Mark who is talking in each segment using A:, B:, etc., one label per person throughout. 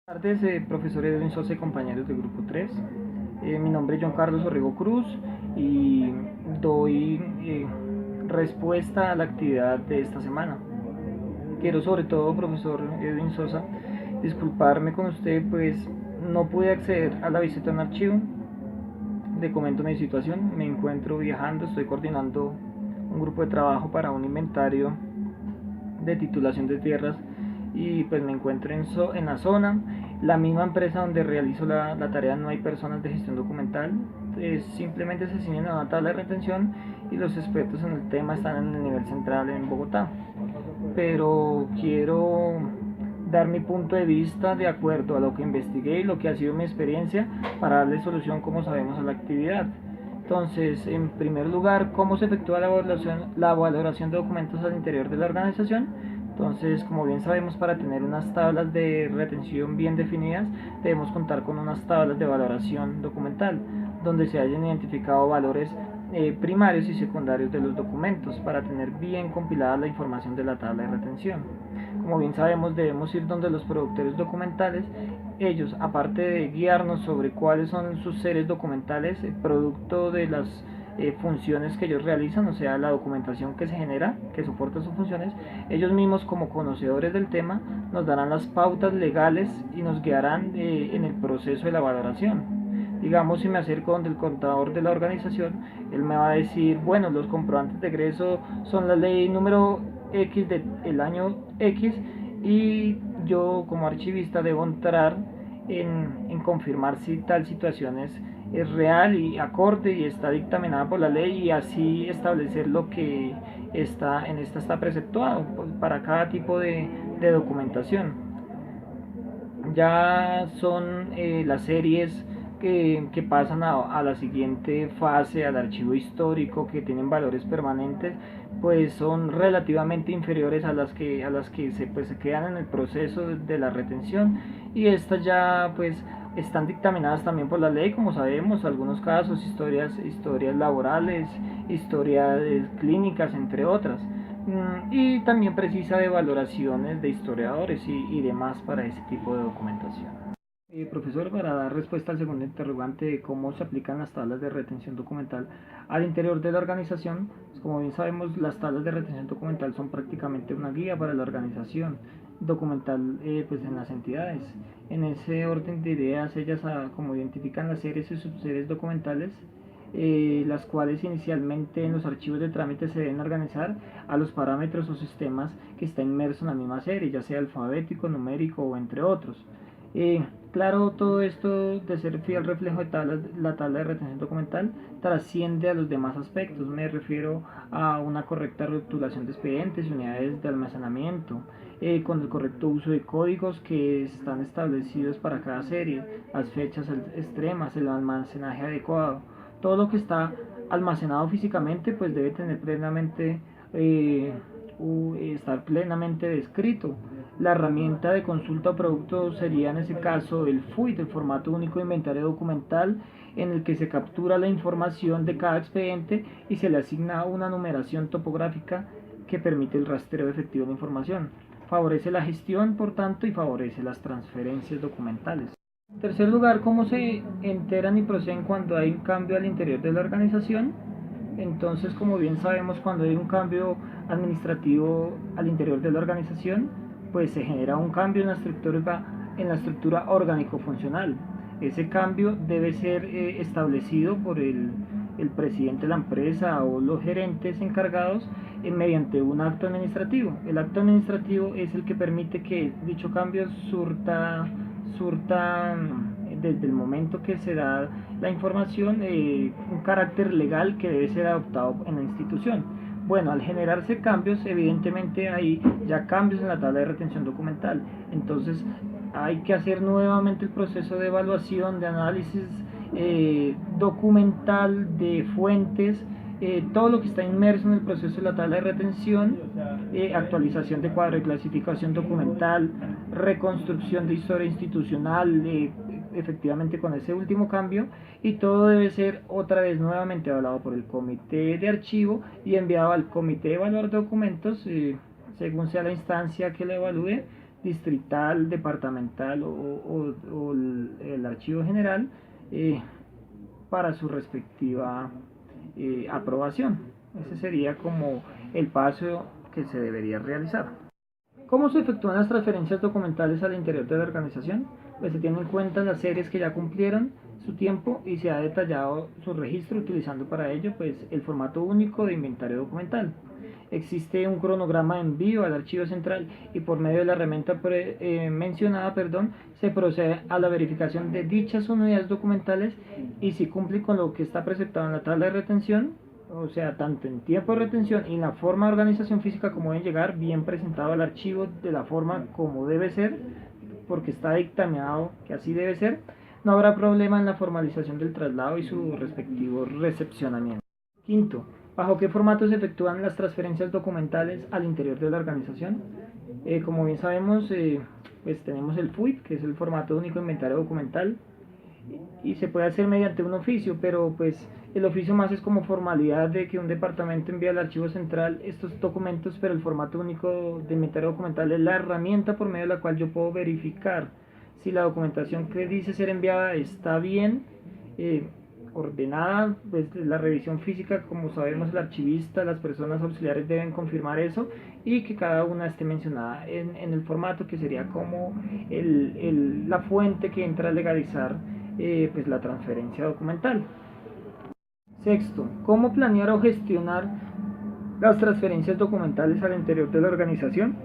A: Buenas tardes, profesor Edwin Sosa y compañeros del grupo 3. Mi nombre es John Carlos Orrego Cruz y doy respuesta a la actividad de esta semana. Quiero sobre todo, profesor Edwin Sosa, disculparme con usted, pues no pude acceder a la visita a un archivo. Le comento mi situación, me encuentro viajando, estoy coordinando un grupo de trabajo para un inventario de titulación de tierras y pues me encuentro en la zona. La misma empresa donde realizo la tarea no hay personas de gestión documental, simplemente se siguen a una tabla de retención y los expertos en el tema están en el nivel central en Bogotá. Pero quiero dar mi punto de vista de acuerdo a lo que investigué y lo que ha sido mi experiencia para darle solución, como sabemos, a la actividad. Entonces, en primer lugar, ¿cómo se efectúa la valoración de documentos al interior de la organización? Entonces, como bien sabemos, para tener unas tablas de retención bien definidas, debemos contar con unas tablas de valoración documental, donde se hayan identificado valores primarios y secundarios de los documentos para tener bien compilada la información de la tabla de retención. Como bien sabemos, debemos ir donde los productores documentales. Ellos, aparte de guiarnos sobre cuáles son sus series documentales, producto de las funciones que ellos realizan, o sea, la documentación que se genera, que soporta sus funciones, ellos mismos, como conocedores del tema, nos darán las pautas legales y nos guiarán en el proceso de la valoración. Digamos, si me acerco donde el contador de la organización, él me va a decir, bueno, los comprobantes de egreso son la ley número X del año X, y yo como archivista debo entrar en confirmar si tal situación es real y acorde y está dictaminada por la ley, y así establecer lo que está preceptuado para cada tipo de documentación. Ya son las series que pasan a la siguiente fase, al archivo histórico, que tienen valores permanentes, pues son relativamente inferiores a las que se quedan en el proceso de la retención, y estas ya pues están dictaminadas también por la ley, como sabemos, algunos casos, historias laborales, historias clínicas, entre otras. Y también precisa de valoraciones de historiadores y demás para ese tipo de documentación. Profesor, para dar respuesta al segundo interrogante de cómo se aplican las tablas de retención documental al interior de la organización, pues como bien sabemos, las tablas de retención documental son prácticamente una guía para la organización documental, pues en las entidades. En ese orden de ideas, ellas como identifican las series y subseries documentales, las cuales inicialmente en los archivos de trámite se deben organizar a los parámetros o sistemas que está inmerso en la misma serie, ya sea alfabético, numérico o entre otros. Claro, todo esto de ser fiel reflejo de la tabla de retención documental trasciende a los demás aspectos. Me refiero a una correcta rotulación de expedientes y unidades de almacenamiento, con el correcto uso de códigos que están establecidos para cada serie, las fechas extremas, el almacenaje adecuado. Todo lo que está almacenado físicamente pues debe tener plenamente estar plenamente descrito. La herramienta de consulta o producto sería en ese caso el FUID, el formato único de inventario documental, en el que se captura la información de cada expediente y se le asigna una numeración topográfica que permite el rastreo efectivo de la información. Favorece la gestión, por tanto, y favorece las transferencias documentales. En tercer lugar, cómo se enteran y proceden cuando hay un cambio al interior de la organización. Entonces, como bien sabemos, cuando hay un cambio administrativo al interior de la organización, pues se genera un cambio en la estructura orgánico-funcional. Ese cambio debe ser establecido por el presidente de la empresa o los gerentes encargados mediante un acto administrativo. El acto administrativo es el que permite que dicho cambio surta desde el momento que se da la información un carácter legal que debe ser adoptado en la institución. Bueno, al generarse cambios, evidentemente hay ya cambios en la tabla de retención documental. Entonces hay que hacer nuevamente el proceso de evaluación, de análisis documental, de fuentes, todo lo que está inmerso en el proceso de la tabla de retención, actualización de cuadro de clasificación documental, reconstrucción de historia institucional, efectivamente con ese último cambio, y todo debe ser otra vez nuevamente evaluado por el comité de archivo y enviado al comité de evaluar documentos, según sea la instancia que lo evalúe, distrital, departamental o el archivo general para su respectiva aprobación. Ese sería como el paso que se debería realizar. ¿Cómo se efectúan las transferencias documentales al interior de la organización? Pues se tienen en cuenta las series que ya cumplieron su tiempo y se ha detallado su registro utilizando para ello pues, el formato único de inventario documental. Existe un cronograma de envío al archivo central y por medio de la herramienta mencionada se procede a la verificación de dichas unidades documentales y si cumple con lo que está preceptado en la tabla de retención, o sea, tanto en tiempo de retención y en la forma de organización física como deben llegar bien presentado al archivo de la forma como debe ser, porque está dictaminado que así debe ser, no habrá problema en la formalización del traslado y su respectivo recepcionamiento. Quinto, ¿bajo qué formato se efectúan las transferencias documentales al interior de la organización? Como bien sabemos, pues tenemos el FUID, que es el formato único de inventario documental, y se puede hacer mediante un oficio, pero pues el oficio más es como formalidad de que un departamento envía al archivo central estos documentos, pero el formato único de inventario documental es la herramienta por medio de la cual yo puedo verificar si la documentación que dice ser enviada está bien ordenada. Pues la revisión física, como sabemos, el archivista, las personas auxiliares deben confirmar eso y que cada una esté mencionada en el formato que sería como la fuente que entra a legalizar pues la transferencia documental. Sexto, ¿cómo planear o gestionar las transferencias documentales al interior de la organización?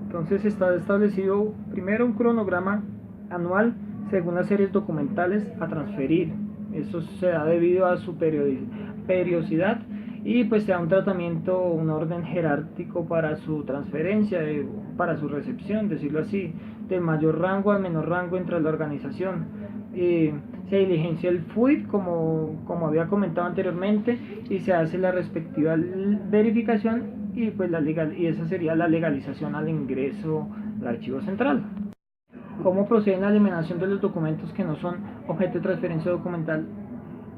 A: Entonces está establecido primero un cronograma anual según las series documentales a transferir. Eso se da debido a su periodicidad y pues se da un tratamiento, un orden jerárquico para su transferencia, para su recepción, decirlo así, del mayor rango al menor rango entre la organización. Se diligencia el FUID como había comentado anteriormente y se hace la respectiva verificación y pues y esa sería la legalización al ingreso al archivo central. ¿Cómo procede la eliminación de los documentos que no son objeto de transferencia documental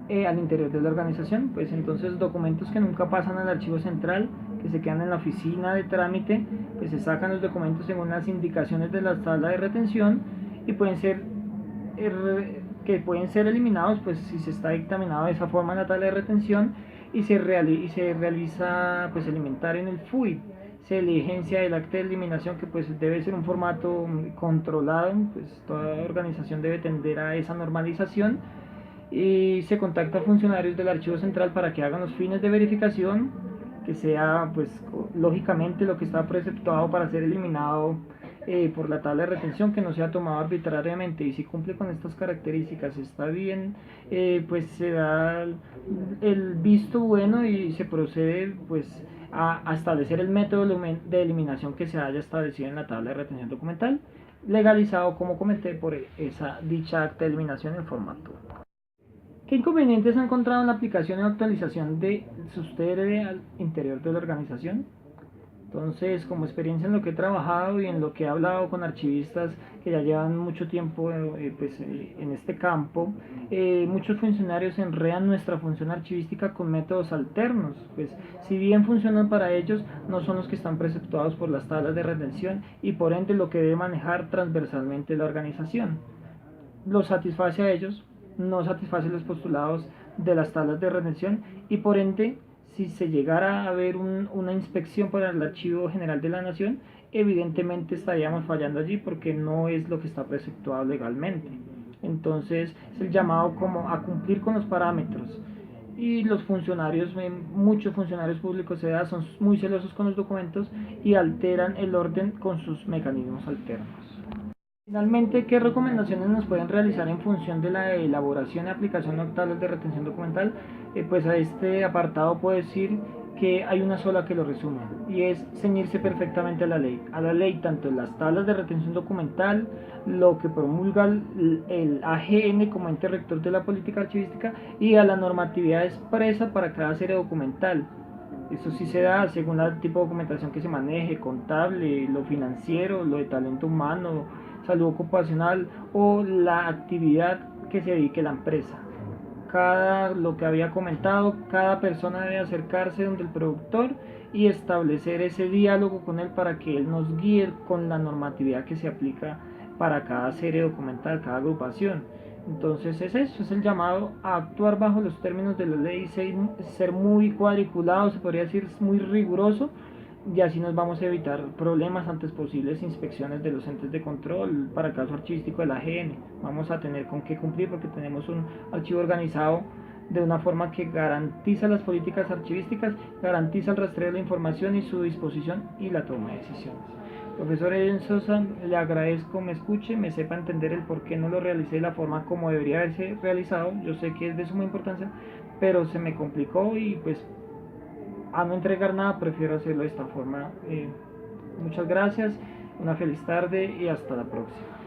A: al interior de la organización? Pues entonces documentos que nunca pasan al archivo central, que se quedan en la oficina de trámite, pues se sacan los documentos según las indicaciones de la tabla de retención y pueden ser eliminados pues si se está dictaminado de esa forma en la tabla de retención y se realiza pues el inventario en el FUID. Se diligencia el acta de eliminación que pues debe ser un formato controlado, pues toda organización debe tender a esa normalización y se contacta a funcionarios del archivo central para que hagan los fines de verificación, que sea pues lógicamente lo que está preceptuado para ser eliminado por la tabla de retención, que no sea tomado arbitrariamente y si cumple con estas características está bien, pues se da el visto bueno y se procede pues a establecer el método de eliminación que se haya establecido en la tabla de retención documental, legalizado como comenté por esa dicha acta de eliminación en formato. ¿Qué inconvenientes ha encontrado en la aplicación y actualización de SUSTR al interior de la organización? Entonces, como experiencia en lo que he trabajado y en lo que he hablado con archivistas que ya llevan mucho tiempo en este campo, muchos funcionarios enredan nuestra función archivística con métodos alternos. Pues, si bien funcionan para ellos, no son los que están preceptuados por las tablas de retención y por ende lo que debe manejar transversalmente la organización. Los satisface a ellos, no satisface los postulados de las tablas de retención y por ende si se llegara a ver una inspección para el Archivo General de la Nación, evidentemente estaríamos fallando allí porque no es lo que está preceptuado legalmente. Entonces es el llamado como a cumplir con los parámetros y los funcionarios, muchos funcionarios públicos son muy celosos con los documentos y alteran el orden con sus mecanismos alternos. Finalmente, ¿qué recomendaciones nos pueden realizar en función de la elaboración y aplicación de tablas de retención documental? Pues a este apartado puedo decir que hay una sola que lo resume y es ceñirse perfectamente a la ley tanto en las tablas de retención documental, lo que promulga el AGN como ente rector de la política archivística y a la normatividad expresa para cada serie documental. Eso sí se da según el tipo de documentación que se maneje, contable, lo financiero, lo de talento humano, salud ocupacional o la actividad que se dedique la empresa. lo que había comentado, cada persona debe acercarse donde el productor y establecer ese diálogo con él para que él nos guíe con la normatividad que se aplica para cada serie documental, cada agrupación. Entonces es eso, es el llamado a actuar bajo los términos de la ley, ser muy cuadriculado, se podría decir muy riguroso, y así nos vamos a evitar problemas antes posibles inspecciones de los entes de control para el caso archivístico de la AGN. Vamos a tener con qué cumplir porque tenemos un archivo organizado de una forma que garantiza las políticas archivísticas, garantiza el rastreo de la información y su disposición y la toma de decisiones. Profesor Eden Sosa, le agradezco me escuche, me sepa entender el por qué no lo realicé de la forma como debería haberse realizado. Yo sé que es de suma importancia, pero se me complicó y pues a no entregar nada prefiero hacerlo de esta forma. Muchas gracias, una feliz tarde y hasta la próxima.